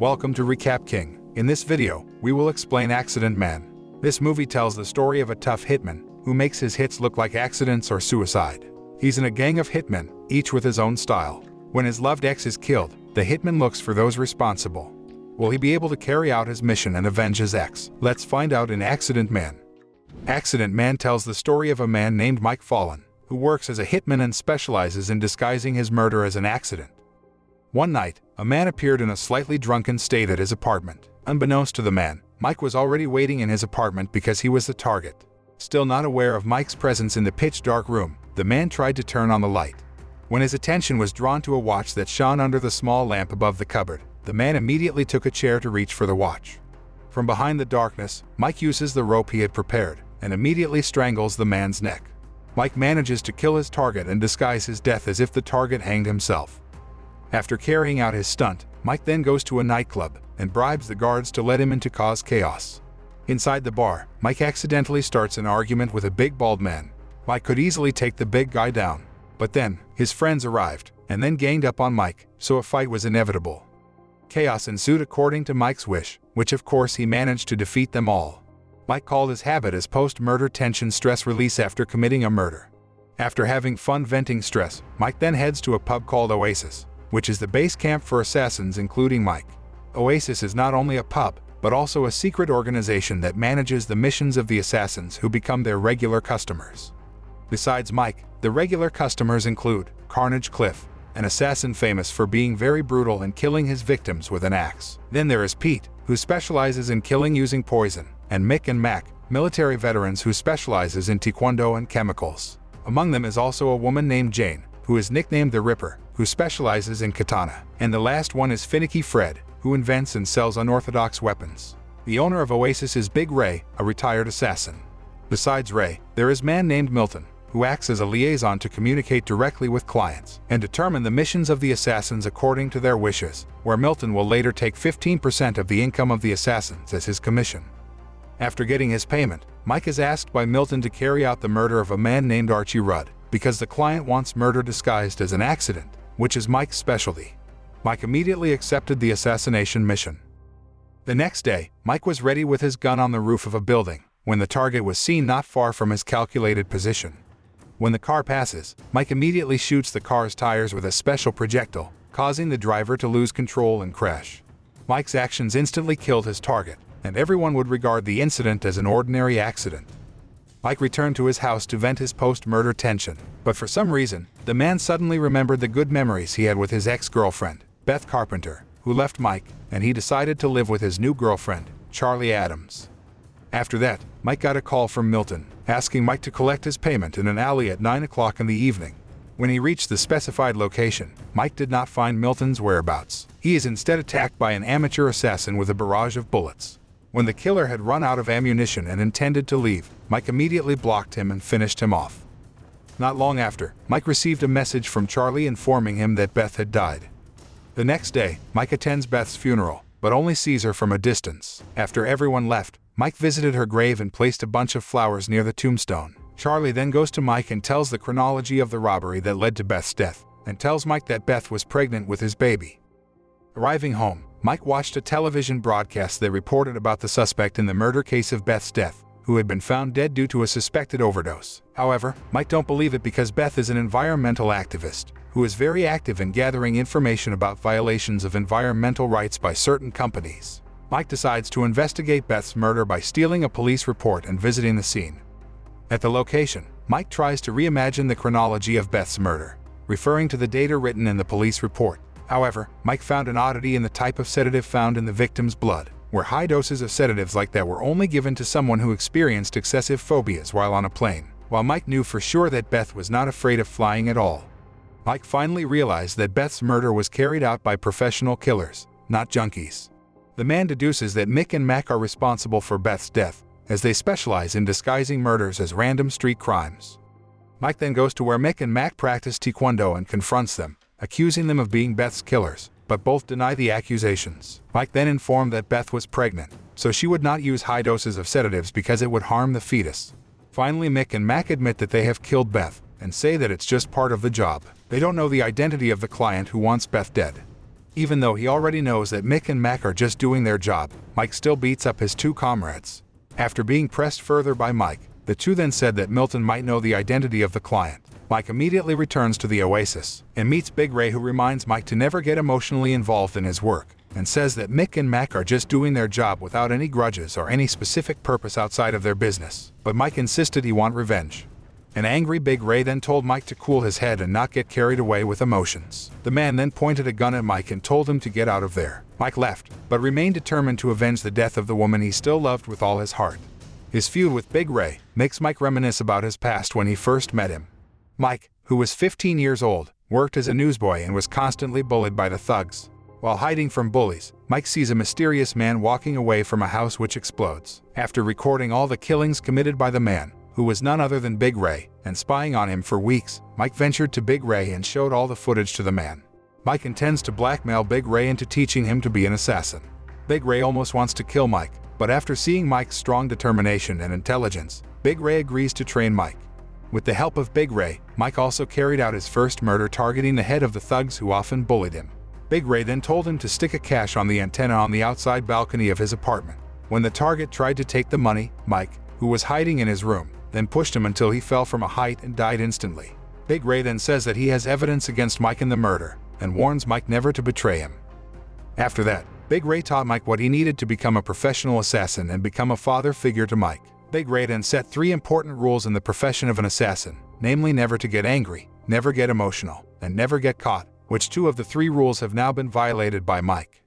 Welcome to Recap King. In this video, we will explain Accident Man. This movie tells the story of a tough hitman who makes his hits look like accidents or suicide. He's in a gang of hitmen, each with his own style. When his loved ex is killed, the hitman looks for those responsible. Will he be able to carry out his mission and avenge his ex? Let's find out in Accident Man. Accident Man tells the story of a man named Fallon, who works as a hitman and specializes in disguising his murder as an accident. One night, a man appeared in a slightly drunken state at his apartment. Unbeknownst to the man, Mike was already waiting in his apartment because he was the target. Still not aware of Mike's presence in the pitch-dark room, the man tried to turn on the light. When his attention was drawn to a watch that shone under the small lamp above the cupboard, the man immediately took a chair to reach for the watch. From behind the darkness, Mike uses the rope he had prepared and immediately strangles the man's neck. Mike manages to kill his target and disguise his death as if the target hanged himself. After carrying out his stunt, Mike then goes to a nightclub and bribes the guards to let him in to cause chaos. Inside the bar, Mike accidentally starts an argument with a big bald man. Mike could easily take the big guy down, but then his friends arrived and then ganged up on Mike, so a fight was inevitable. Chaos ensued according to Mike's wish, which of course he managed to defeat them all. Mike called his habit as post-murder tension stress release after committing a murder. After having fun venting stress, Mike then heads to a pub called Oasis, which is the base camp for assassins including Mike. Oasis is not only a pub, but also a secret organization that manages the missions of the assassins who become their regular customers. Besides Mike, the regular customers include Carnage Cliff, an assassin famous for being very brutal and killing his victims with an axe. Then there is Pete, who specializes in killing using poison, and Mick and Mac, military veterans who specializes in taekwondo and chemicals. Among them is also a woman named Jane, who is nicknamed the Ripper, who specializes in katana. And the last one is Finicky Fred, who invents and sells unorthodox weapons. The owner of Oasis is Big Ray, a retired assassin. Besides Ray, there is a man named Milton, who acts as a liaison to communicate directly with clients and determine the missions of the assassins according to their wishes, where Milton will later take 15% of the income of the assassins as his commission. After getting his payment, Mike is asked by Milton to carry out the murder of a man named Archie Rudd, because the client wants murder disguised as an accident, which is Mike's specialty. Mike immediately accepted the assassination mission. The next day, Mike was ready with his gun on the roof of a building, when the target was seen not far from his calculated position. When the car passes, Mike immediately shoots the car's tires with a special projectile, causing the driver to lose control and crash. Mike's actions instantly killed his target, and everyone would regard the incident as an ordinary accident. Mike returned to his house to vent his post-murder tension, but for some reason, the man suddenly remembered the good memories he had with his ex-girlfriend, Beth Carpenter, who left Mike, and he decided to live with his new girlfriend, Charlie Adams. After that, Mike got a call from Milton, asking Mike to collect his payment in an alley at 9 o'clock in the evening. When he reached the specified location, Mike did not find Milton's whereabouts. He is instead attacked by an amateur assassin with a barrage of bullets. When the killer had run out of ammunition and intended to leave, Mike immediately blocked him and finished him off. Not long after, Mike received a message from Charlie informing him that Beth had died. The next day, Mike attends Beth's funeral, but only sees her from a distance. After everyone left, Mike visited her grave and placed a bunch of flowers near the tombstone. Charlie then goes to Mike and tells the chronology of the robbery that led to Beth's death, and tells Mike that Beth was pregnant with his baby. Arriving home, Mike watched a television broadcast that reported about the suspect in the murder case of Beth's death, who had been found dead due to a suspected overdose. However, Mike don't believe it because Beth is an environmental activist, who is very active in gathering information about violations of environmental rights by certain companies. Mike decides to investigate Beth's murder by stealing a police report and visiting the scene. At the location, Mike tries to reimagine the chronology of Beth's murder, referring to the data written in the police report. However, Mike found an oddity in the type of sedative found in the victim's blood, where high doses of sedatives like that were only given to someone who experienced excessive phobias while on a plane, while Mike knew for sure that Beth was not afraid of flying at all. Mike finally realized that Beth's murder was carried out by professional killers, not junkies. The man deduces that Mick and Mac are responsible for Beth's death, as they specialize in disguising murders as random street crimes. Mike then goes to where Mick and Mac practice taekwondo and confronts them, accusing them of being Beth's killers, but both deny the accusations. Mike then informed that Beth was pregnant, so she would not use high doses of sedatives because it would harm the fetus. Finally, Mick and Mac admit that they have killed Beth, and say that it's just part of the job. They don't know the identity of the client who wants Beth dead. Even though he already knows that Mick and Mac are just doing their job, Mike still beats up his two comrades. After being pressed further by Mike, the two then said that Milton might know the identity of the client. Mike immediately returns to the Oasis and meets Big Ray, who reminds Mike to never get emotionally involved in his work, and says that Mick and Mac are just doing their job without any grudges or any specific purpose outside of their business. But Mike insisted he want revenge. An angry Big Ray then told Mike to cool his head and not get carried away with emotions. The man then pointed a gun at Mike and told him to get out of there. Mike left, but remained determined to avenge the death of the woman he still loved with all his heart. His feud with Big Ray makes Mike reminisce about his past when he first met him. Mike, who was 15 years old, worked as a newsboy and was constantly bullied by the thugs. While hiding from bullies, Mike sees a mysterious man walking away from a house which explodes. After recording all the killings committed by the man, who was none other than Big Ray, and spying on him for weeks, Mike ventured to Big Ray and showed all the footage to the man. Mike intends to blackmail Big Ray into teaching him to be an assassin. Big Ray almost wants to kill Mike, but after seeing Mike's strong determination and intelligence, Big Ray agrees to train Mike. With the help of Big Ray, Mike also carried out his first murder, targeting the head of the thugs who often bullied him. Big Ray then told him to stick a cache on the antenna on the outside balcony of his apartment. When the target tried to take the money, Mike, who was hiding in his room, then pushed him until he fell from a height and died instantly. Big Ray then says that he has evidence against Mike in the murder, and warns Mike never to betray him. After that, Big Ray taught Mike what he needed to become a professional assassin and become a father figure to Mike. Big Ray then set 3 important rules in the profession of an assassin, namely never to get angry, never get emotional, and never get caught, which 2 of the 3 rules have now been violated by Mike.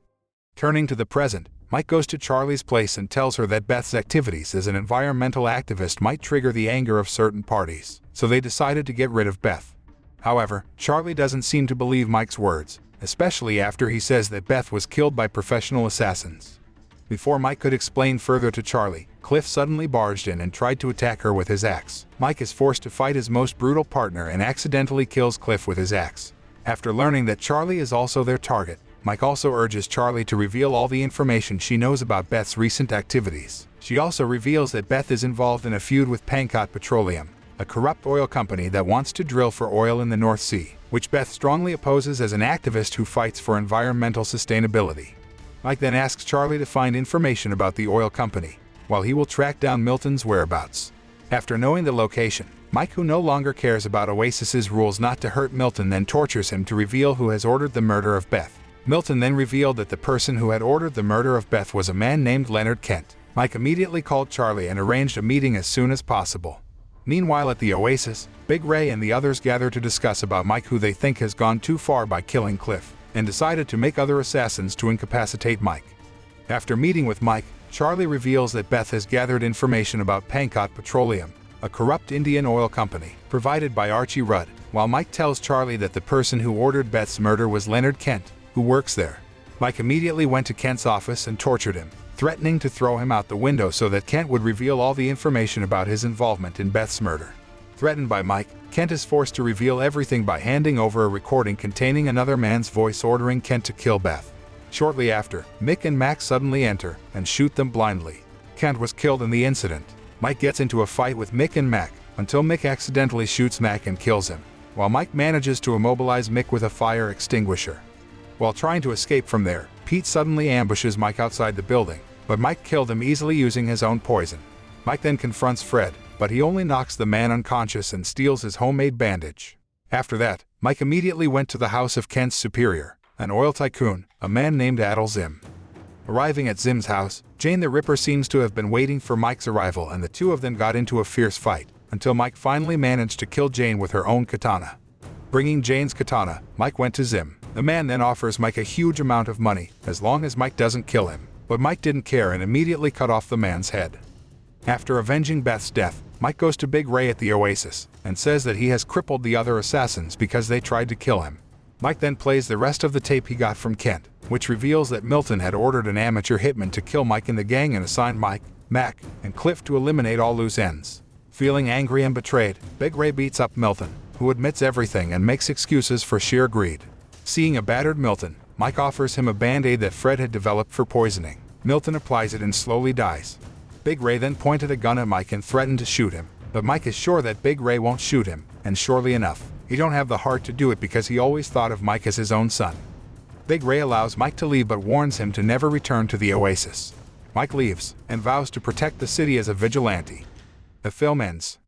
Turning to the present, Mike goes to Charlie's place and tells her that Beth's activities as an environmental activist might trigger the anger of certain parties, so they decided to get rid of Beth. However, Charlie doesn't seem to believe Mike's words, especially after he says that Beth was killed by professional assassins. Before Mike could explain further to Charlie, Cliff suddenly barged in and tried to attack her with his axe. Mike is forced to fight his most brutal partner and accidentally kills Cliff with his axe. After learning that Charlie is also their target, Mike also urges Charlie to reveal all the information she knows about Beth's recent activities. She also reveals that Beth is involved in a feud with Pankot Petroleum, a corrupt oil company that wants to drill for oil in the North Sea, which Beth strongly opposes as an activist who fights for environmental sustainability. Mike then asks Charlie to find information about the oil company, while he will track down Milton's whereabouts. After knowing the location, Mike, who no longer cares about Oasis's rules not to hurt Milton, then tortures him to reveal who has ordered the murder of Beth. Milton then revealed that the person who had ordered the murder of Beth was a man named Leonard Kent. Mike immediately called Charlie and arranged a meeting as soon as possible. Meanwhile at the Oasis, Big Ray and the others gather to discuss about Mike, who they think has gone too far by killing Cliff, and decided to make other assassins to incapacitate Mike. After meeting with Mike, Charlie reveals that Beth has gathered information about Pankot Petroleum, a corrupt Indian oil company, provided by Archie Rudd, while Mike tells Charlie that the person who ordered Beth's murder was Leonard Kent, who works there. Mike immediately went to Kent's office and tortured him, threatening to throw him out the window so that Kent would reveal all the information about his involvement in Beth's murder. Threatened by Mike, Kent is forced to reveal everything by handing over a recording containing another man's voice ordering Kent to kill Beth. Shortly after, Mick and Mac suddenly enter and shoot them blindly. Kent was killed in the incident. Mike gets into a fight with Mick and Mac until Mick accidentally shoots Mac and kills him, while Mike manages to immobilize Mick with a fire extinguisher. While trying to escape from there, Pete suddenly ambushes Mike outside the building, but Mike killed him easily using his own poison. Mike then confronts Fred, but he only knocks the man unconscious and steals his homemade bandage. After that, Mike immediately went to the house of Kent's superior, an oil tycoon, a man named Adel Zim. Arriving at Zim's house, Jane the Ripper seems to have been waiting for Mike's arrival, and the two of them got into a fierce fight, until Mike finally managed to kill Jane with her own katana. Bringing Jane's katana, Mike went to Zim. The man then offers Mike a huge amount of money, as long as Mike doesn't kill him, but Mike didn't care and immediately cut off the man's head. After avenging Beth's death, Mike goes to Big Ray at the Oasis, and says that he has crippled the other assassins because they tried to kill him. Mike then plays the rest of the tape he got from Kent, which reveals that Milton had ordered an amateur hitman to kill Mike in the gang and assigned Mike, Mac, and Cliff to eliminate all loose ends. Feeling angry and betrayed, Big Ray beats up Milton, who admits everything and makes excuses for sheer greed. Seeing a battered Milton, Mike offers him a band-aid that Fred had developed for poisoning. Milton applies it and slowly dies. Big Ray then pointed a gun at Mike and threatened to shoot him, but Mike is sure that Big Ray won't shoot him, and surely enough, he don't have the heart to do it because he always thought of Mike as his own son. Big Ray allows Mike to leave but warns him to never return to the Oasis. Mike leaves and vows to protect the city as a vigilante. The film ends.